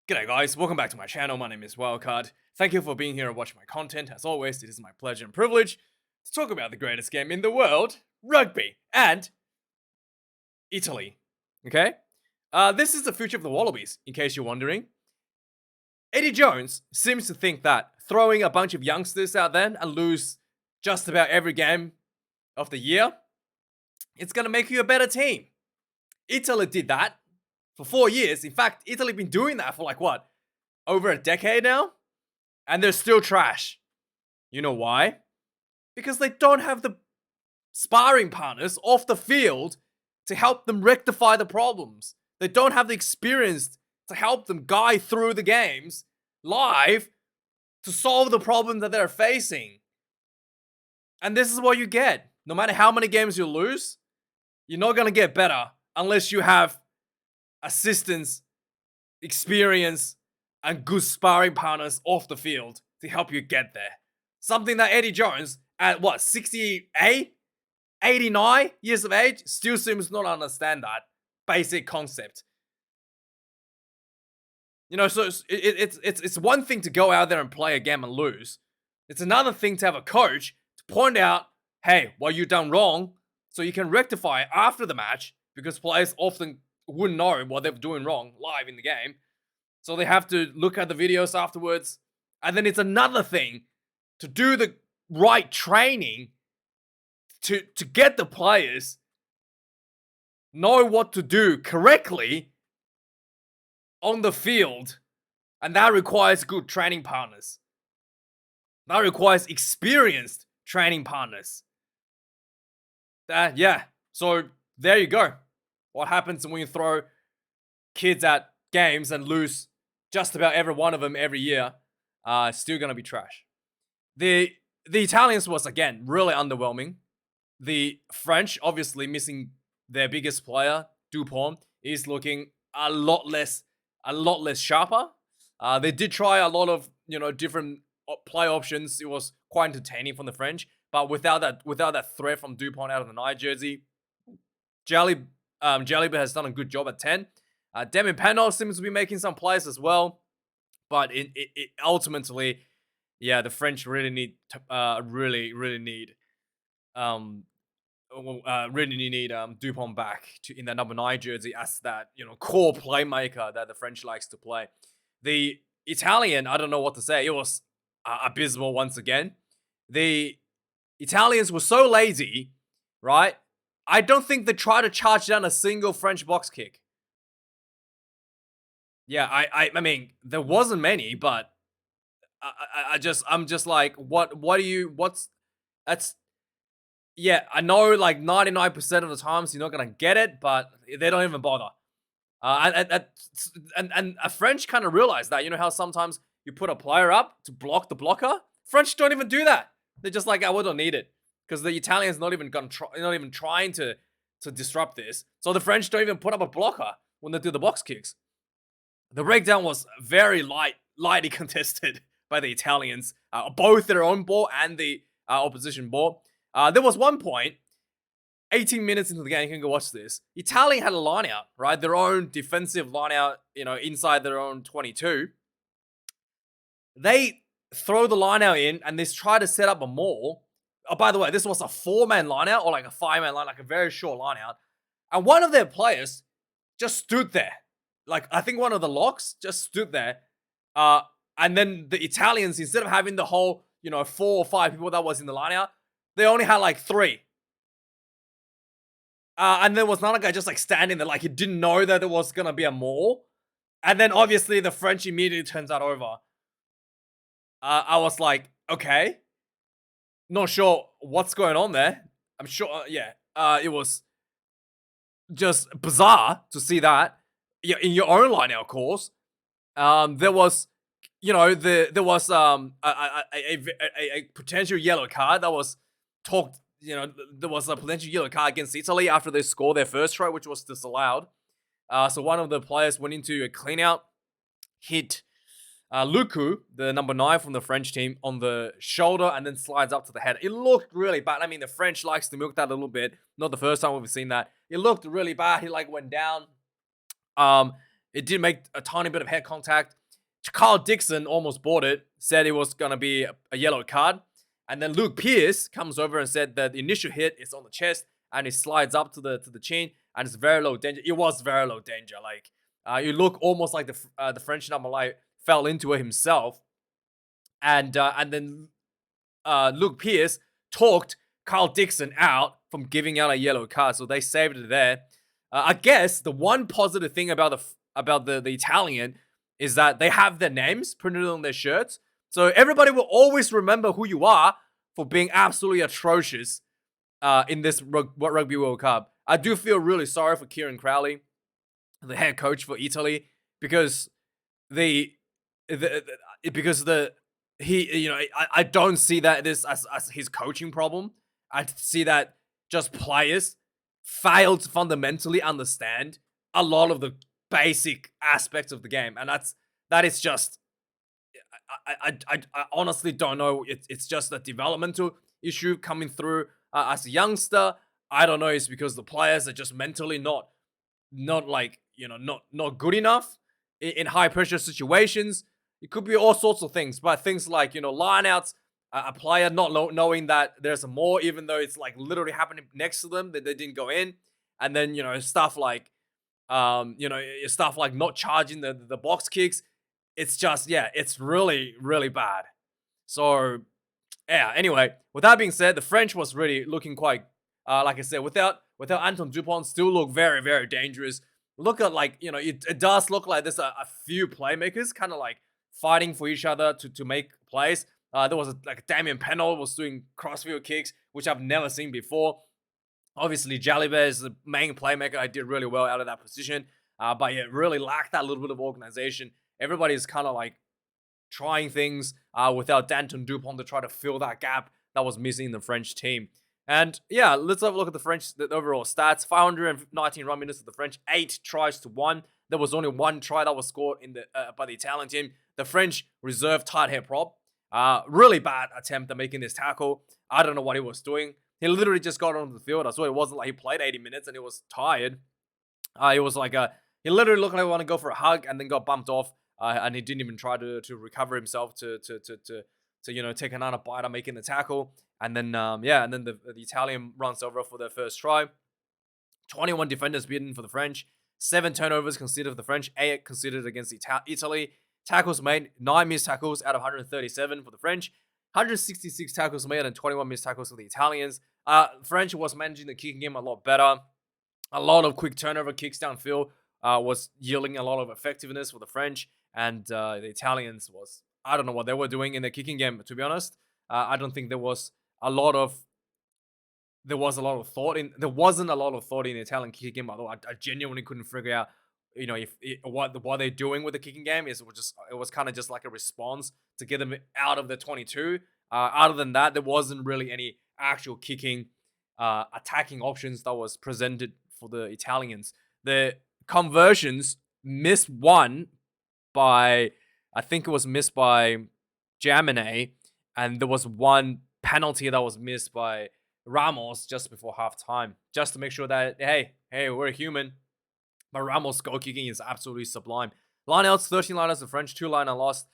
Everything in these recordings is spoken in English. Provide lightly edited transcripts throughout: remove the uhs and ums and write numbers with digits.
G'day guys, welcome back to my channel. My name is Wildkard. Thank you for being here and watching my content. As always, it is my pleasure and privilege to talk about the greatest game in the world, rugby, and Italy. Okay? This is the future of the Wallabies, in case you're wondering. Eddie Jones seems to think that throwing a bunch of youngsters out there and lose just about every game of the year, it's going to make you a better team. Italy did that for 4 years. In fact, Italy been doing that for over a decade now? And they're still trash. You know why? Because they don't have the sparring partners off the field to help them rectify the problems. They don't have the experience to help them guide through the games live to solve the problems that they're facing. And this is what you get. No matter how many games you lose, you're not going to get better unless you have assistance, experience, and good sparring partners off the field to help you get there. Something that Eddie Jones, at 68, 89 years of age, still seems not to understand that basic concept. You know, so it's one thing to go out there and play a game and lose. It's another thing to have a coach to point out, hey, what you done wrong, so you can rectify it after the match, because players often wouldn't know what they're doing wrong live in the game. So they have to look at the videos afterwards. And then it's another thing to do the right training to get the players know what to do correctly on the field. And that requires good training partners. That requires experienced training partners. Yeah. So there you go. What happens when you throw kids at games and lose just about every one of them every year? Still gonna be trash. The Italians was again really underwhelming. The French, obviously missing their biggest player, Dupont, is looking a lot less sharper. They did try a lot of different play options. It was quite entertaining from the French, but without that threat from Dupont out of the 9 jersey, Jelly has done a good job at 10. Demi Panol seems to be making some plays as well, but it ultimately, yeah, the French really need Dupont back in that number 9 jersey as that core playmaker that the French likes to play. The Italian, I don't know what to say. It was abysmal once again. The Italians were so lazy, right? I don't think they tried to charge down a single French box kick. Yeah, I mean, there wasn't many, but I'm just like, yeah, I know like 99% of the times you're not gonna get it, but they don't even bother. And a French kind of realized that. You know how sometimes you put a player up to block the blocker? French don't even do that. They're just like, we don't need it. Because the Italians not even trying to disrupt this. So the French don't even put up a blocker when they do the box kicks. The breakdown was very lightly contested by the Italians, both their own ball and the opposition ball. There was one point, 18 minutes into the game, you can go watch this. Italy had a line out, right? Their own defensive line out, inside their own 22. They throw the line out in and they try to set up a maul. Oh, by the way, this was a 4-man line out or like a 5-man line, like a very short line out. And one of their players just stood there. Like, I think one of the locks just stood there. And then the Italians, instead of having the whole, 4 or 5 people that was in the line out, they only had like 3. And there was another guy just like standing there, like he didn't know that there was going to be a maul. And then obviously the French immediately turns that over. I was like, okay. Not sure what's going on there. I'm sure, it was just bizarre to see that. Yeah, in your own line out, of course. There was, there was a potential yellow card that was talked. There was a potential yellow card against Italy after they scored their first try, which was disallowed. So one of the players went into a clean out, hit Luku, the number 9 from the French team, on the shoulder and then slides up to the head. It looked really bad. I mean, the French likes to milk that a little bit. Not the first time we've seen that. It looked really bad. He went down. It did make a tiny bit of head contact. Carl Dixon almost bought it, said it was gonna be a yellow card, and then Luke Pierce comes over and said that the initial hit is on the chest and it slides up to the chin and it's very low danger. It was very low danger. Like you look almost like the French number like fell into it himself, and then Luke Pierce talked Carl Dixon out from giving out a yellow card, so they saved it there. I guess the one positive thing about the Italian is that they have their names printed on their shirts, so everybody will always remember who you are for being absolutely atrocious in this Rugby World Cup. I do feel really sorry for Kieran Crowley, the head coach for Italy, because the, the because the he you know I don't see that this as his coaching problem. I see that just players fail to fundamentally understand a lot of the basic aspects of the game, and that is just I honestly don't know. It's just a developmental issue coming through as a youngster. I don't know. It's because the players are just mentally not like not good enough in high pressure situations. It could be all sorts of things, but things like lineouts, a player not knowing that there's a more, even though it's like literally happening next to them that they didn't go in, and then stuff like stuff like not charging the box kicks. It's just it's really really bad. So yeah. Anyway, with that being said, the French was really looking quite, like I said, without Anton Dupont, still look very very dangerous. Look at it does look like there's a few playmakers kind of like fighting for each other to make plays. There was like Damien Pennell was doing crossfield kicks, which I've never seen before. Obviously, Jalibert is the main playmaker. I did really well out of that position, but it really lacked that little bit of organization. Everybody's kind of like trying things without Danton Dupont to try to fill that gap that was missing in the French team. And yeah, let's have a look at the overall stats. 519 run minutes of the French, 8 tries to 1. There was only 1 try that was scored by the Italian team. The French reserve tight head prop. Really bad attempt at making this tackle. I don't know what he was doing. He literally just got onto the field. I saw it wasn't like he played 80 minutes and he was tired. It was like he literally looked like he wanted to go for a hug and then got bumped off. And he didn't even try to recover himself to take another bite at making the tackle. And then the Italian runs over for their first try. 21 defenders beaten for the French. 7 turnovers considered for the French. 8 considered against Italy. Tackles made, 9 missed tackles out of 137 for the French. 166 tackles made and 21 missed tackles for the Italians. French was managing the kicking game a lot better. A lot of quick turnover kicks downfield was yielding a lot of effectiveness for the French. And the Italians I don't know what they were doing in the kicking game, to be honest. I don't think there wasn't a lot of thought in the Italian kicking game. Although I genuinely couldn't figure out, what they're doing with the kicking game. It was kind of just like a response to get them out of the 22. Other than that, there wasn't really any actual kicking, attacking options that was presented for the Italians. The conversions missed one by, I think it was missed by Jamine, and there was one penalty that was missed by Ramos just before halftime, just to make sure that hey, we're human. But Ramos' goal kicking is absolutely sublime. Lineouts, 13 lineouts for French, 2 lineout lost.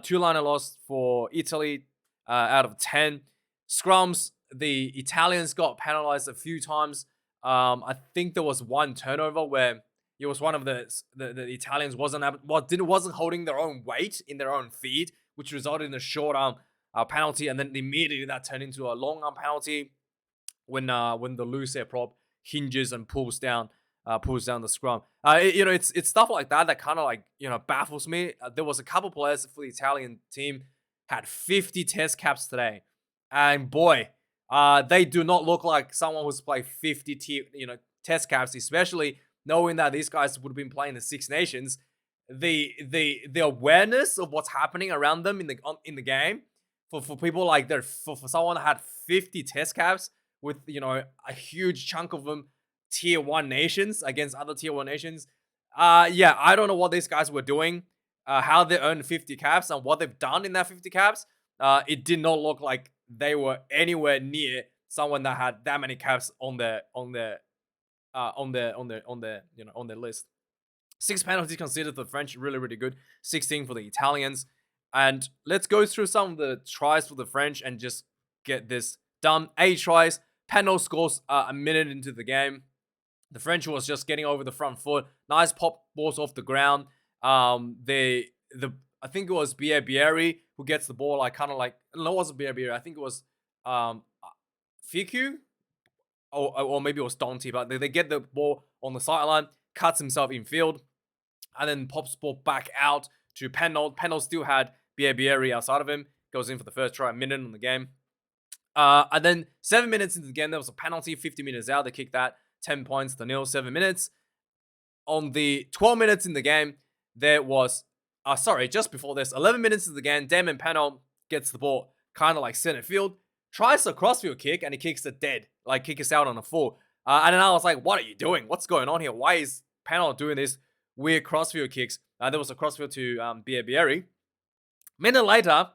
2 lineout lost for Italy out of 10. Scrums, the Italians got penalized a few times. I think there was one turnover where it was one of the Italians wasn't holding their own weight in their own feet, which resulted in a short arm penalty, and then immediately that turned into a long arm penalty when the loose air prop hinges and pulls down the scrum. It's stuff like that kind of like baffles me. There was a couple players for the Italian team had 50 test caps today, and boy, they do not look like someone who's played 50 test caps, especially knowing that these guys would have been playing the Six Nations. The awareness of what's happening around them in the game for people like for someone that had 50 test caps with a huge chunk of them tier 1 nations against other tier 1 nations. I don't know what these guys were doing, how they earned 50 caps and what they've done in that 50 caps. It did not look like they were anywhere near someone that had that many caps on their list. 6 penalties conceded for the French, really, really good. 16 for the Italians. And let's go through some of the tries for the French and just get this done. 8 tries. Penal scores a minute into the game. The French was just getting over the front foot. Nice pop balls off the ground. I think it was Bieri who gets the ball. Like kind of like no, it wasn't Bieri. I think it was Fiku or maybe it was Dante. But they get the ball on the sideline, cuts himself in field, and then pops ball back out to Penal. Penal still had Bieri outside of him. Goes in for the first try, a minute on the game. And then 7 minutes into the game, there was a penalty. 50 minutes out, they kicked that. 10 points to nil, 7 minutes. On the 12 minutes in the game, there was, just before this, 11 minutes in the game, Damon Penal gets the ball kind of like center field, tries a crossfield kick, and he kicks it dead, like kick us out on a full. And then I was like, what are you doing? What's going on here? Why is Penal doing this weird crossfield kicks? There was a crossfield to Bieri. Minute later,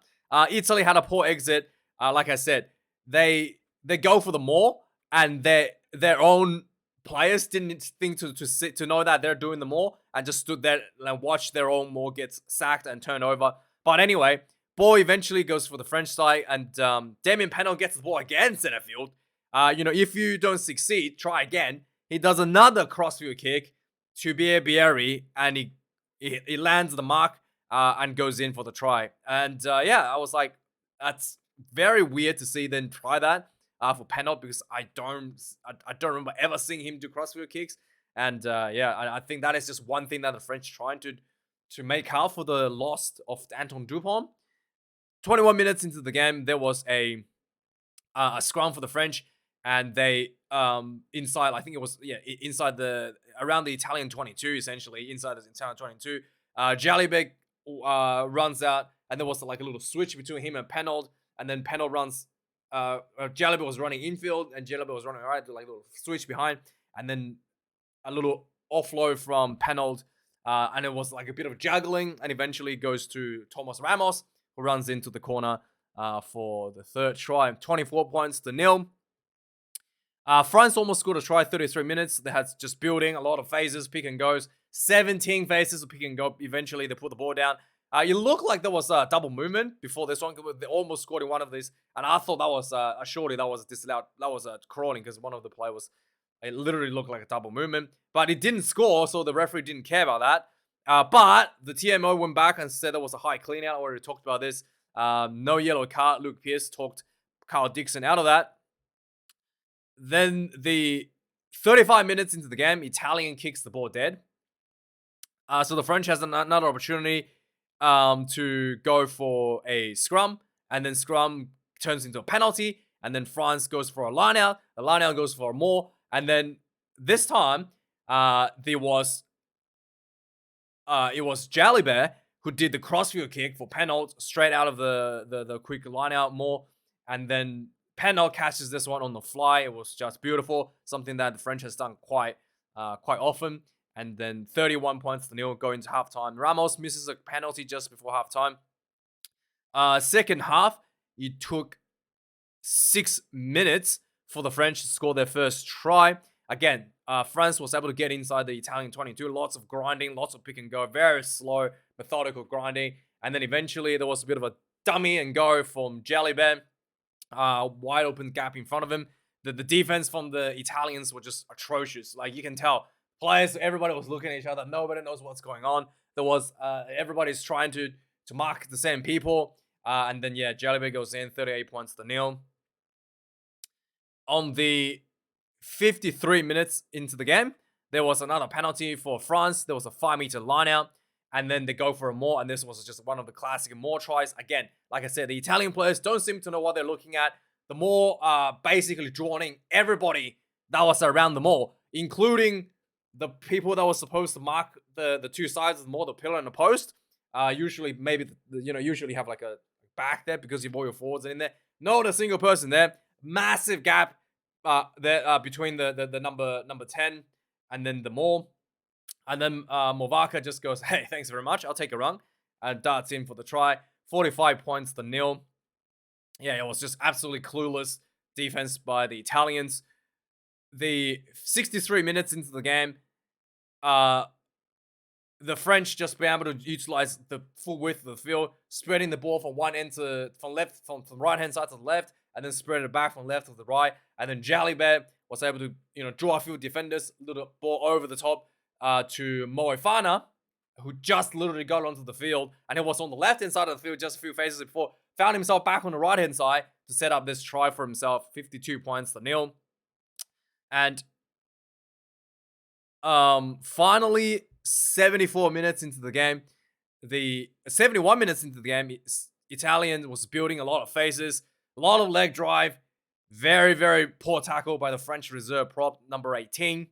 Italy had a poor exit. Like I said, they go for the maul, and their own players didn't think to know that they're doing the maul, and just stood there and watched their own maul gets sacked and turned over. But anyway, ball eventually goes for the French side, and Damien Penal gets the ball again center field. If you don't succeed, try again. He does another crossfield kick to Bieri, and he lands the mark and goes in for the try. And I was like, that's very weird to see them try that for Penal, because I don't remember ever seeing him do crossfield kicks. And I think that is just one thing that the French trying to make up for the loss of Antoine Dupont. 21 minutes into the game, there was a scrum for the French, and they inside, I think it was inside around the Italian 22, essentially inside the Italian 22. Jalibek runs out, and there was like a little switch between him and Penal, and then Penal runs. Jalibek was running infield, and Jalibek was running right, like a little switch behind, and then a little offload from Penal, and it was like a bit of juggling, and eventually goes to Thomas Ramos, who runs into the corner for the third try. 24 points to nil. France almost scored a try, 33 minutes. They had just building, a lot of phases, pick and goes. 17 phases of pick and go. Eventually, they put the ball down. It looked like there was a double movement before this one. They almost scored in one of these. And I thought that was a shorty. That was disallowed. That was a crawling, because one of the players it literally looked like a double movement. But it didn't score, so the referee didn't care about that. But the TMO went back and said there was a high clean out. I already talked about this. No yellow card. Luke Pearce talked Carl Dixon out of that. Then the 35 minutes into the game, Italian kicks the ball dead. So the French has another opportunity to go for a scrum, and then scrum turns into a penalty, and then France goes for a line out. The line out goes for a more, and then this time it was Jalibert who did the crossfield kick for Penal straight out of the quick line out more, and then Penal catches this one on the fly. It was just beautiful, something that the French has done quite often. And then 31 points to nil going into halftime. Ramos misses a penalty just before halftime. Second half, it took 6 minutes for the French to score their first try. Again, France was able to get inside the Italian 22. Lots of grinding, lots of pick and go, very slow, methodical grinding. And then eventually there was a bit of a dummy and go from Jalibert. Wide open gap in front of him. The defense from the Italians were just atrocious. Like, you can tell. Players, everybody was looking at each other. Nobody knows what's going on. There was everybody's trying to mark the same people. And then Jalibert goes in, 38 points to nil. On the 53 minutes into the game, there was another penalty for France. There was a 5-meter line out, and then they go for a more, and this was just one of the classic more tries. Again, like I said, the Italian players don't seem to know what they're looking at. The more basically drawing everybody that was around the more, including the people that were supposed to mark the two sides of the more, the pillar and the post. Usually, maybe usually have like a back there because you've all your forwards in there. Not a single person there. Massive gap there between the number 10 and then the more. And then Movaka just goes, hey, thanks very much. I'll take a run. And darts in for the try. 45 points to nil. Yeah, it was just absolutely clueless defense by the Italians. The 63 minutes into the game, the French just being able to utilize the full width of the field, spreading the ball from one end to from right hand side to the left, and then spread it back from left to the right. And then Jalibert was able to draw a few defenders, little ball over the top to Moefana, who just literally got onto the field, and it was on the left hand side of the field just a few phases before, found himself back on the right hand side to set up this try for himself, 52 points to nil. And finally, 74 minutes into the game, 71 minutes into the game, Italian was building a lot of phases, a lot of leg drive, very, very poor tackle by the French reserve prop, number 18.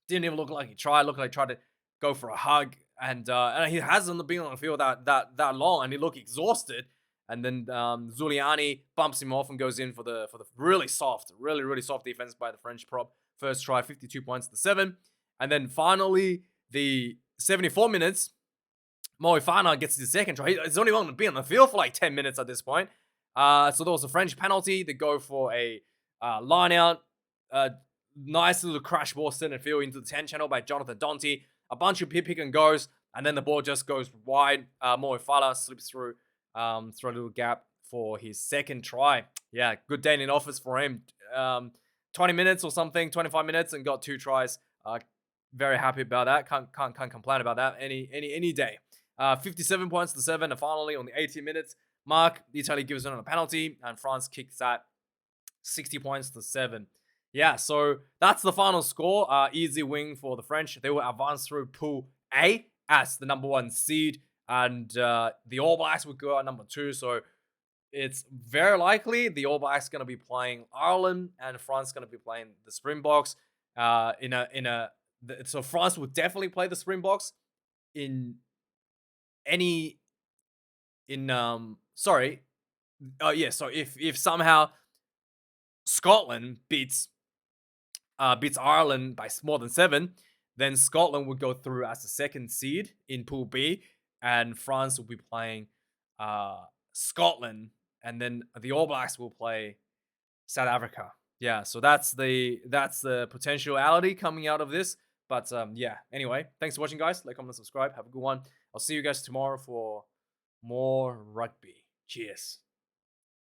Didn't even look like he tried, looked like he tried to go for a hug, and he hasn't been on the field that long, and he looked exhausted. And then Zuliani bumps him off and goes in for the really soft defense by the French prop. First try, 52 points to 7. And then finally, the 74 minutes, Moefana gets his second try. He's only going to be on the field for like 10 minutes at this point. So there was a French penalty. They go for a line out. Nice little crash ball center field into the 10 channel by Jonathan Dante. A bunch of pick and goes, and then the ball just goes wide. Moefana slips through a little gap for his second try. Yeah, good day in office for him. 20 minutes or something, 25 minutes, and got 2 tries. Very happy about that. Can't complain about that any day. 57 points to 7, and finally on the 18 minutes mark, Italy gives in on a penalty, and France kicks that 60 points to 7. Yeah, so that's the final score. Easy win for the French. They will advance through Pool A as the number 1 seed, and the All Blacks would go out number 2. So it's very likely the All Blacks going to be playing Ireland, and France going to be playing the Springboks. So France would definitely play the Springboks So if somehow Scotland beats Ireland by more than 7, then Scotland would go through as the 2nd seed in Pool B, and France will be playing Scotland, and then the All Blacks will play South Africa. Yeah, so that's the potentiality coming out of this. But yeah, anyway, thanks for watching, guys. Like, comment, subscribe. Have a good one. I'll see you guys tomorrow for more rugby. Cheers.